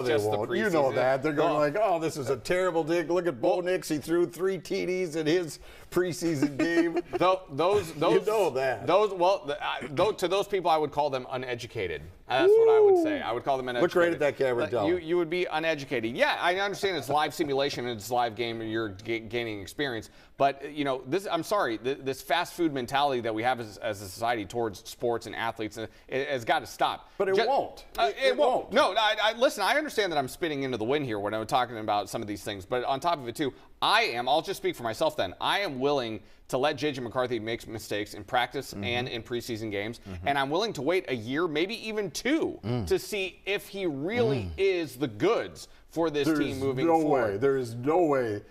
just the preseason. You know that. They're going like, oh, this is a terrible dig. Look at Bo Nix. He threw 3 TDs in his preseason game. Those you know that. To those people, I would call them uneducated. That's what I would say. I would call them uneducated. Look right at that camera, tell you would be uneducated. Yeah, I understand it's live simulation and it's live game and you're gaining experience. But, I'm sorry, this fast food mentality that we have as a society towards sports and athletes it has got to stop. But it won't. It won't. No, listen, I understand that I'm spitting into the wind here when I'm talking about some of these things. But on top of it, too, I'll just speak for myself then. I am willing to let JJ McCarthy make mistakes in practice and in preseason games. And I'm willing to wait a year, maybe even 2, to see if he really is the goods for this team moving forward. There is no way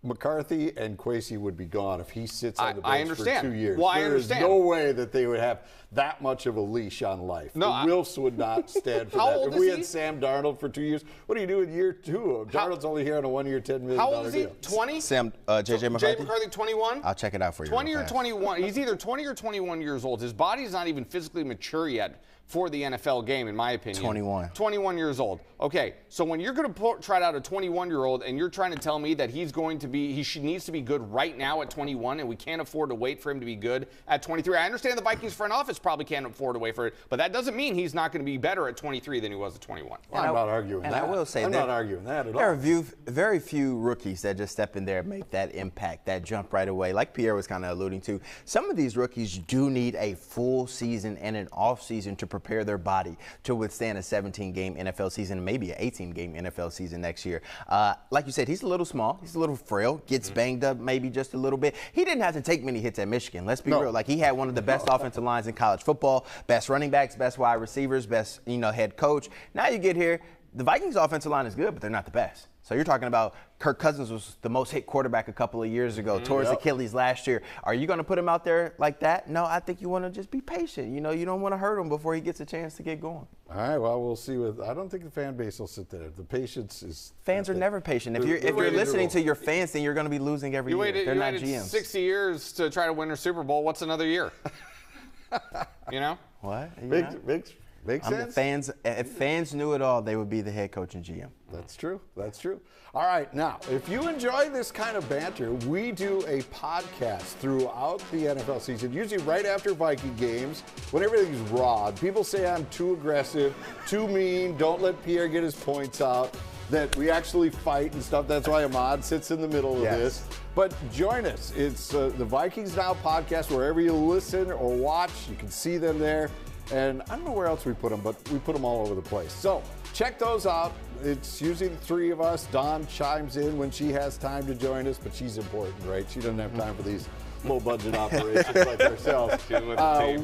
McCarthy and Kwesi would be gone if he sits on the bench for 2 years. Well, I understand. There is no way that they would have that much of a leash on life. No, the Wilfs would not stand for How that. old If we is had he? Sam Darnold for 2 years, what do you do in year 2? Darnold's only here on a 1-year, $10 million How old is he? deal. 20? JJ McCarthy? JJ McCarthy, 21? I'll check it out for you. 20 or 21. He's either 20 or 21 years old. His body's not even physically mature yet for the NFL game, in my opinion. 21. 21 years old. Okay, so when you're going to try out a 21-year-old and you're trying to tell me that he needs to be good right now at 21 and we can't afford to wait for him to be good at 23. I understand the Vikings front office probably can't afford to wait for it, but that doesn't mean he's not going to be better at 23 than he was at 21. Well, I'm not arguing that. I will say I'm not arguing that at all. There are very few rookies that just step in there and make that impact, that jump right away. Like Pierre was kind of alluding to, some of these rookies do need a full season and an off season to prepare their body to withstand a 17-game NFL season, maybe an 18-game NFL season next year. Like you said, he's a little small, he's a little frail, gets banged up maybe just a little bit. He didn't have to take many hits at Michigan. Let's be real. Like, he had one of the best offensive lines in college football, best running backs, best wide receivers, best head coach. Now you get here, the Vikings offensive line is good, but they're not the best. So you're talking about Kirk Cousins was the most hit quarterback a couple of years ago, towards Achilles last year. Are you going to put him out there like that? No, I think you want to just be patient. You don't want to hurt him before he gets a chance to get going. All right, well, we'll see. I don't think the fan base will sit there. The patience is. Fans are never patient. If you're listening to your fans, then you're going to be losing every year. They're not GMs. 60 years to try to win a Super Bowl. What's another year? What? Makes sense. If fans knew it all, they would be the head coach and GM. That's true. That's true. All right. Now, if you enjoy this kind of banter, we do a podcast throughout the NFL season, usually right after Viking games, when everything's raw. People say I'm too aggressive, too mean, don't let Pierre get his points out, that we actually fight and stuff. That's why Ahmad sits in the middle of this. But join us. It's the Vikings Now podcast. Wherever you listen or watch, you can see them there. And I don't know where else we put them, but we put them all over the place. So check those out. It's usually the 3 of us. Dawn chimes in when she has time to join us, but she's important, right? She doesn't have time for these low-budget operations like ourselves.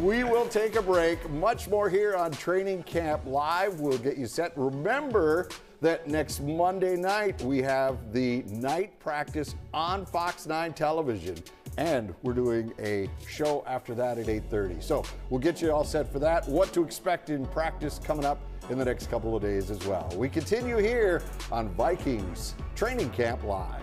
We will take a break. Much more here on Training Camp Live. We'll get you set. Remember that next Monday night we have the night practice on Fox 9 television. And we're doing a show after that at 8:30. So we'll get you all set for that. What to expect in practice coming up in the next couple of days as well. We continue here on Vikings Training Camp Live.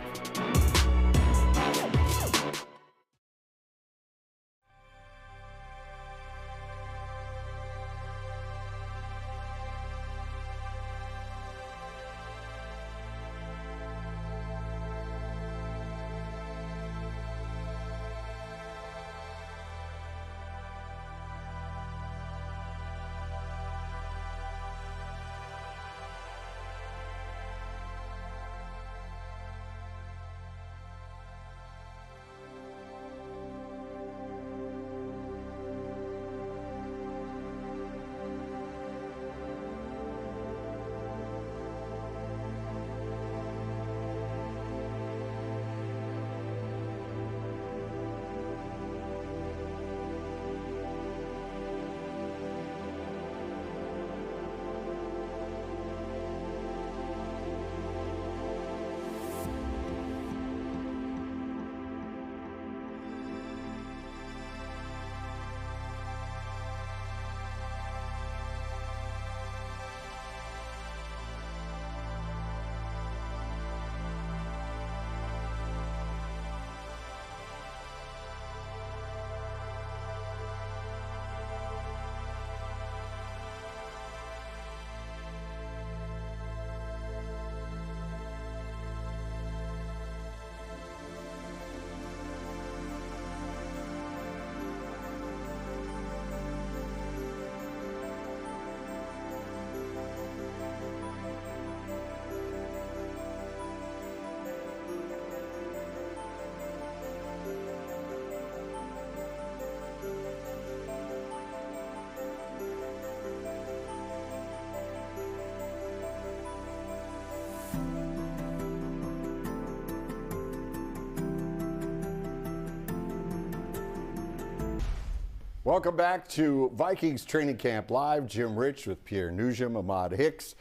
Welcome back to Vikings Training Camp Live. Jim Rich with Pierre Nugent, Ahmad Hicks.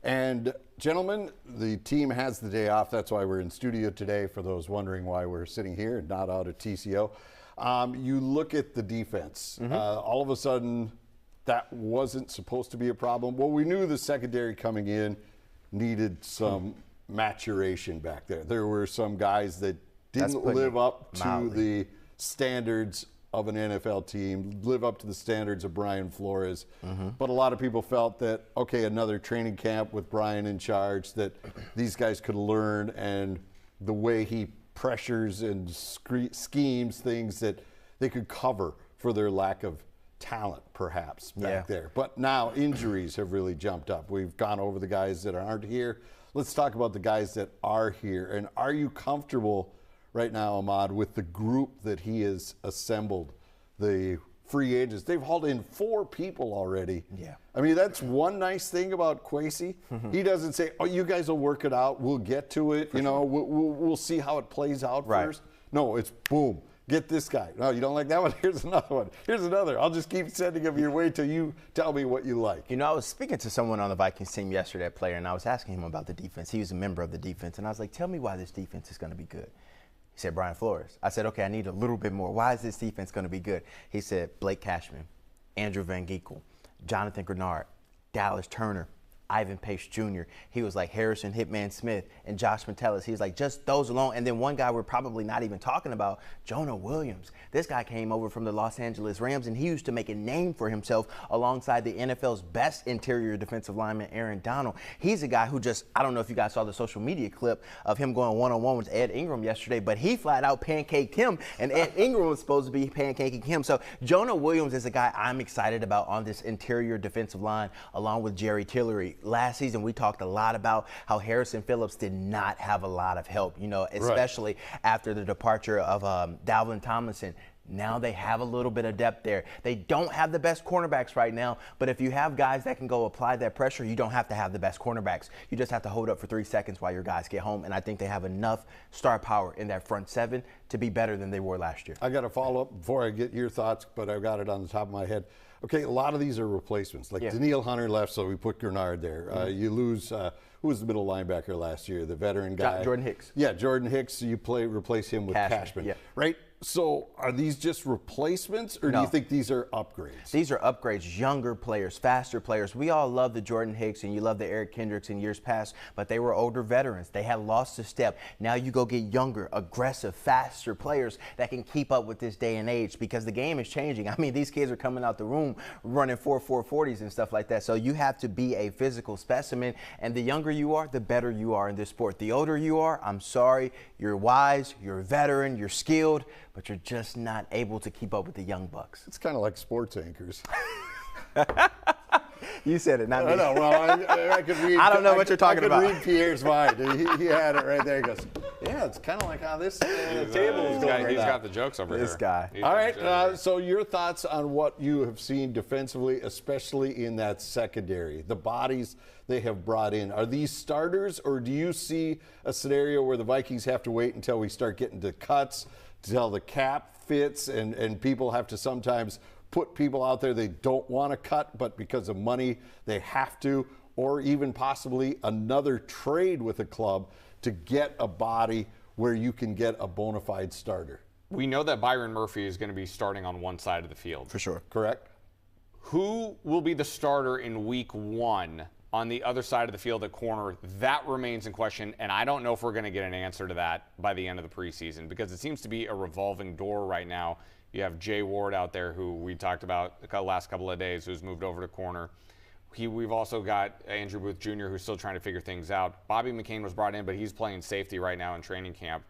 And gentlemen, the team has the day off. That's why we're in studio today, for those wondering why we're sitting here and not out at TCO. You look at the defense. All of a sudden, that wasn't supposed to be a problem. Well, we knew the secondary coming in needed some maturation back there. There were some guys that didn't live up to the standards of an NFL team, live up to the standards of Brian Flores. But a lot of people felt that, okay, another training camp with Brian in charge, that these guys could learn, and the way he pressures and schemes things, that they could cover for their lack of talent perhaps back there. But now injuries have really jumped up. We've gone over the guys that aren't here. Let's talk about the guys that are here. And are you comfortable right now, Ahmad, with the group that he has assembled, the free agents? They've hauled in 4 people already. I mean, that's one nice thing about Kwesi. He doesn't say, oh, you guys will work it out, we'll get to it, we'll see how it plays out first. No, it's boom, get this guy. No, you don't like that one? Here's another one. Here's another. I'll just keep sending them your way till you tell me what you like. I was speaking to someone on the Vikings team yesterday, a player, and I was asking him about the defense. He was a member of the defense, and I was like, tell me why this defense is going to be good. He said, Brian Flores. I said, okay, I need a little bit more. Why is this defense going to be good? He said, Blake Cashman, Andrew Van Ginkel, Jonathan Grenard, Dallas Turner, Ivan Pace Jr. He was like Harrison Hitman Smith and Josh Metellus. He was like, just those alone. And then one guy we're probably not even talking about, Jonah Williams. This guy came over from the Los Angeles Rams, and he used to make a name for himself alongside the NFL's best interior defensive lineman, Aaron Donald. He's a guy who just, I don't know if you guys saw the social media clip of him going one-on-one with Ed Ingram yesterday, but he flat out pancaked him, and Ed Ingram was supposed to be pancaking him. So Jonah Williams is a guy I'm excited about on this interior defensive line, along with Jerry Tillery. Last season, we talked a lot about how Harrison Phillips did not have a lot of help, especially after the departure of Dalvin Tomlinson. Now they have a little bit of depth there. They don't have the best cornerbacks right now, but if you have guys that can go apply that pressure, you don't have to have the best cornerbacks. You just have to hold up for 3 seconds while your guys get home, and I think they have enough star power in that front 7 to be better than they were last year. I got to follow up before I get your thoughts, but I've got it on the top of my head. Okay, a lot of these are replacements. Like Daniil Hunter left, so we put Grenard there. You lose, who was the middle linebacker last year, the veteran guy? Jordan Hicks. Yeah, Jordan Hicks. You replace him with Cashman. Right? So are these just replacements, or do you think these are upgrades? These are upgrades, younger players, faster players. We all love the Jordan Hicks and you love the Eric Kendricks in years past, but they were older veterans. They had lost a step. Now you go get younger, aggressive, faster players that can keep up with this day and age, because the game is changing. I mean, these kids are coming out the room running 4.40s and stuff like that. So you have to be a physical specimen, and the younger you are, the better you are in this sport. The older you are, I'm sorry, you're wise, you're a veteran, you're skilled, but you're just not able to keep up with the young bucks. It's kind of like sports anchors. You said it, not me. No, well, I could read. I don't know what you're talking about. I could read Pierre's mind. He had it right there. He goes, yeah, it's kind of like how this table is going right He's now. got the jokes over here. This guy. All right, so your thoughts on what you have seen defensively, especially in that secondary, the bodies they have brought in. Are these starters, or do you see a scenario where the Vikings have to wait until we start getting to cuts, until the cap fits, and people have to sometimes put people out there they don't want to cut, but because of money they have to, or even possibly another trade with a club to get a body where you can get a bona fide starter? We know that Byron Murphy is going to be starting on one side of the field. For sure. Correct? Who will be the starter in week 1 on the other side of the field at corner? That remains in question, and I don't know if we're going to get an answer to that by the end of the preseason, because it seems to be a revolving door right now. You have Jay Ward out there, who we talked about the last couple of days, who's moved over to corner. We've also got Andrew Booth Jr., who's still trying to figure things out. Bobby McCain was brought in, but he's playing safety right now in training camp.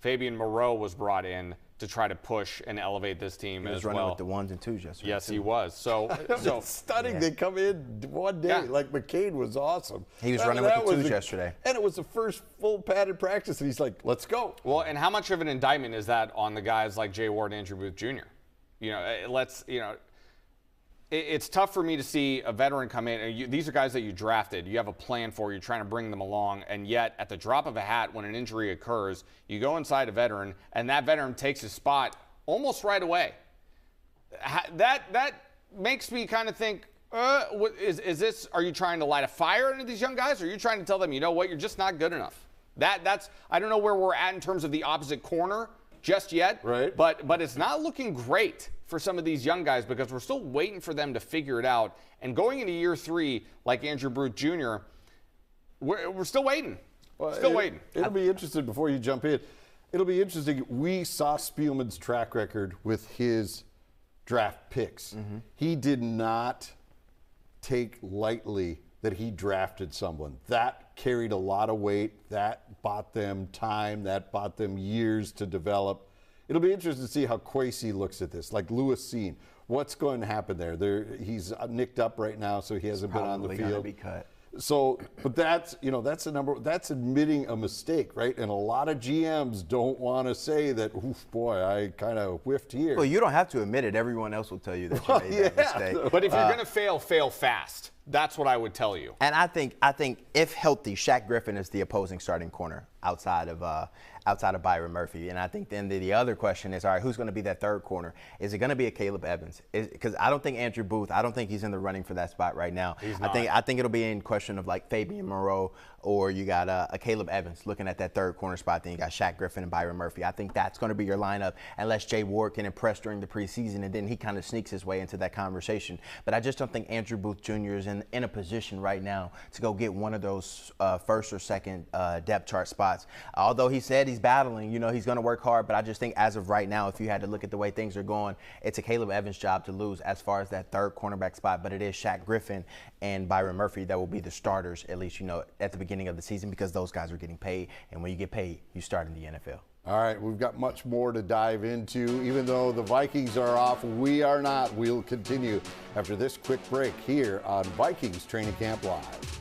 Fabian Moreau was brought in to try to push and elevate this team as well. He was running with the 1s and 2s yesterday. Yes, he was. So it's stunning. They come in one day. Like McCain was awesome. He was running with the 2s yesterday. And it was the first full padded practice, and he's like, let's go. Well, and how much of an indictment is that on the guys like Jay Ward and Andrew Booth Jr.? It's tough for me to see a veteran come in. And these are guys that you drafted. You have a plan for. You're trying to bring them along. And yet, at the drop of a hat, when an injury occurs, you go inside a veteran, and that veteran takes his spot almost right away. That makes me kind of think, is this? Are you trying to light a fire into these young guys? Or are you trying to tell them, you know what, you're just not good enough? That's I don't know where we're at in terms of the opposite corner just yet. Right. But it's not looking great for some of these young guys because we're still waiting for them to figure it out. And going into year 3, like Andrew Booth Jr., we're still waiting. Still waiting. It'll be interesting before you jump in. It'll be interesting. We saw Spielman's track record with his draft picks. He did not take lightly that he drafted someone. That carried a lot of weight. That bought them time. That bought them years to develop. It'll be interesting to see how Kwesi looks at this, like Lewis Seen. What's going to happen there? He's nicked up right now, so he hasn't been on the field. Probably going to be cut. So, but that's that's admitting a mistake, right? And a lot of GMs don't want to say that, oof, boy, I kind of whiffed here. Well, you don't have to admit it. Everyone else will tell you that you made that mistake. But if you're going to fail fast. That's what I would tell you. And I think if healthy, Shaq Griffin is the opposing starting corner outside of Byron Murphy. And I think then the other question is, all right, who's going to be that third corner? Is it going to be a Caleb Evans? Because I don't think Andrew Booth, I don't think he's in the running for that spot right now. He's not. I think it'll be in question of like Fabian Moreau, or you got a Caleb Evans looking at that third corner spot. Then you got Shaq Griffin and Byron Murphy. I think that's going to be your lineup unless Jay Ward can impress during the preseason, and then he kind of sneaks his way into that conversation. But I just don't think Andrew Booth Jr. is in a position right now to go get one of those first or second depth chart spots. Although he said he's battling, he's going to work hard, but I just think as of right now, if you had to look at the way things are going, it's a Caleb Evans job to lose as far as that third cornerback spot, but it is Shaq Griffin and Byron Murphy that will be the starters, at least, at the beginning of the season, because those guys are getting paid, and when you get paid, you start in the NFL. All right, we've got much more to dive into. Even though the Vikings are off, we are not. We'll continue after this quick break here on Vikings Training Camp Live.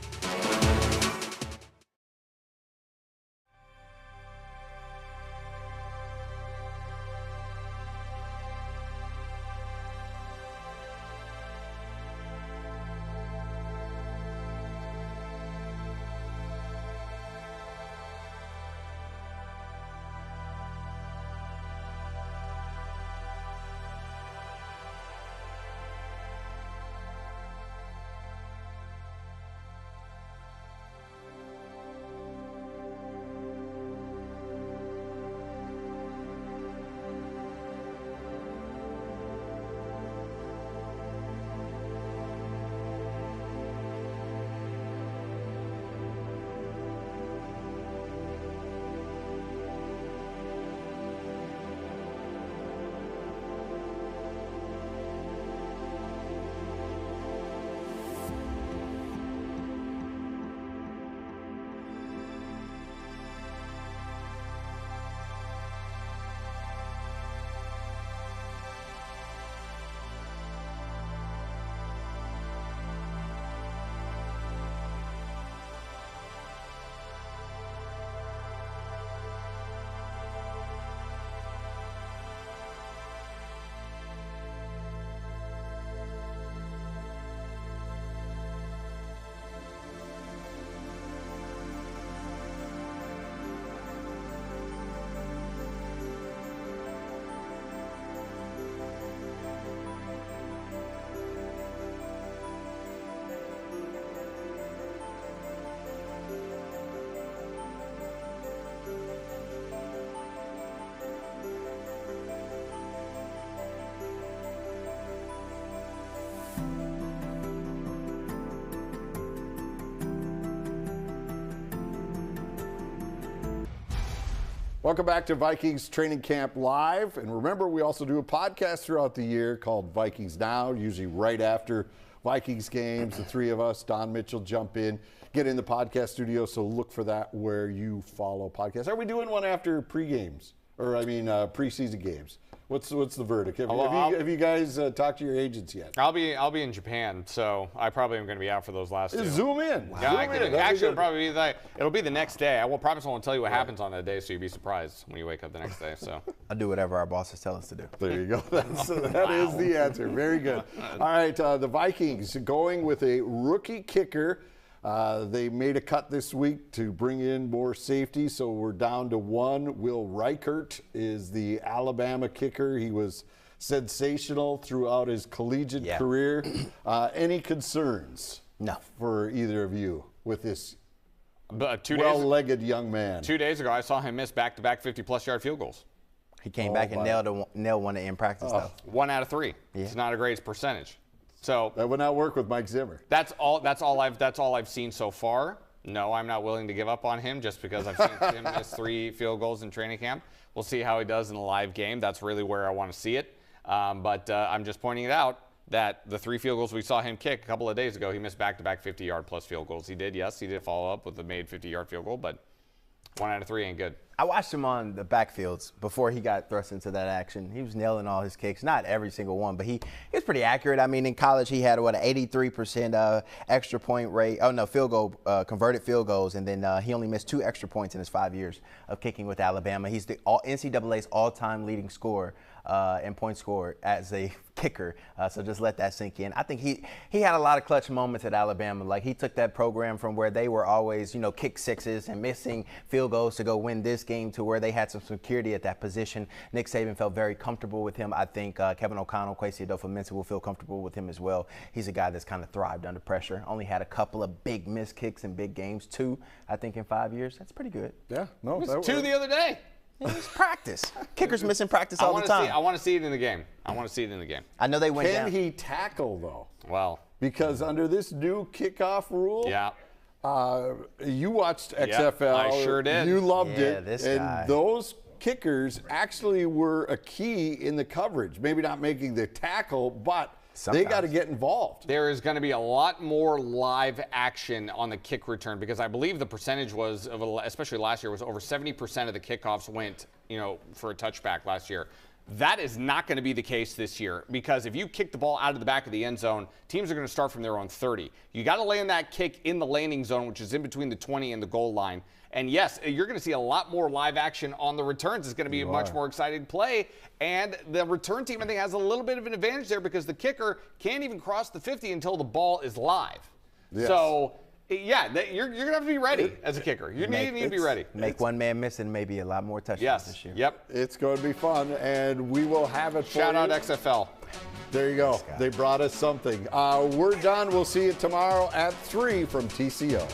Welcome back to Vikings Training Camp Live. And remember, we also do a podcast throughout the year called Vikings Now, usually right after Vikings games. The three of us, Don Mitchell, jump in, get in the podcast studio. So look for that where you follow podcasts. Are we doing one after pre-games? Or, preseason games? What's the verdict? Have you guys talked to your agents yet? I'll be in Japan, so I probably am going to be out for those last two. Zoom in. Wow. Yeah, actually, it'll be the next day. I will promise I won't tell you what happens on that day, so you'll be surprised when you wake up the next day. So I'll do whatever our bosses tell us to do. There you go. That is the answer. Very good. All right, the Vikings going with a rookie kicker. They made a cut this week to bring in more safety, so we're down to one. Will Reichert is the Alabama kicker. He was sensational throughout his collegiate career. Any concerns? No. For either of you with this But well-legged young man? 2 days ago, I saw him miss back-to-back 50-plus yard field goals. He came back and nailed one in practice, though. 1 out of 3. Yeah. It's not a great percentage. So that would not work with Mike Zimmer. That's all I've seen so far. No, I'm not willing to give up on him just because I've seen him miss 3 field goals in training camp. We'll see how he does in a live game. That's really where I want to see it. But I'm just pointing it out that the 3 field goals we saw him kick a couple of days ago, he missed back-to-back 50-yard-plus field goals. He did follow up with a made 50-yard field goal, but 1 out of 3 ain't good. I watched him on the backfields before he got thrust into that action. He was nailing all his kicks, not every single one, but he was pretty accurate. I mean, in college, he had, an 83% extra point rate. Oh, no, field goal, converted field goals, and then he only missed 2 extra points in his 5 years of kicking with Alabama. He's the NCAA's all-time leading scorer and point scorer as a kicker. So just let that sink in. I think he had a lot of clutch moments at Alabama. Like, he took that program from where they were always, kick sixes and missing field goals to go win this game to where they had some security at that position. Nick Saban felt very comfortable with him. I think Kevin O'Connell, Kwesi Adolfo-Mensah will feel comfortable with him as well. He's a guy that's kind of thrived under pressure. Only had a couple of big missed kicks in big games, 2, I think, in 5 years. That's pretty good. Yeah, no, it was 2 the other day. It was practice. Kickers missing practice all the time. I want to see it in the game. I know they went down. Can he tackle, though? Well. Because under this new kickoff rule, you watched XFL. Yeah, I sure did. You loved it. This and guy. those kickers actually were a key in the coverage. Maybe not making the tackle, but they got to get involved. There is going to be a lot more live action on the kick return because I believe the percentage was, especially last year, was over 70% of the kickoffs went, for a touchback last year. That is not going to be the case this year because if you kick the ball out of the back of the end zone, teams are going to start from their own 30. You got to land that kick in the landing zone, which is in between the 20 and the goal line. And yes, you're going to see a lot more live action on the returns. It's going to be a much more exciting play. And the return team, I think, has a little bit of an advantage there because the kicker can't even cross the 50 until the ball is live. Yes. So, you're going to have to be ready as a kicker. You need to be ready. Make one man miss and maybe a lot more touchdowns this year. Yep. It's going to be fun, and we will have it for you. Shout out XFL. There you go. They brought us something. We're done. We'll see you tomorrow at 3 from TCO.